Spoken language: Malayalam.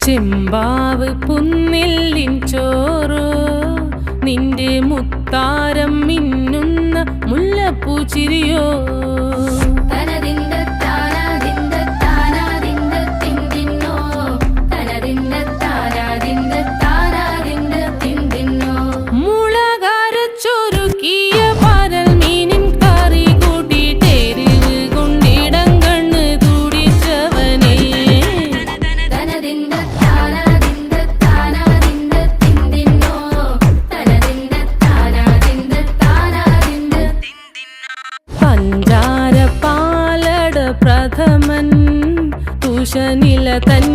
ചെമ്പാവ് പുന്നെല്ലിൻ ചോറോ നിന്റെ മുത്താരം മിന്നുന്ന മുല്ലപ്പൂച്ചിരിയോ പഞ്ചാര പാലട പ്രഥമൻ തുഷനില തൻ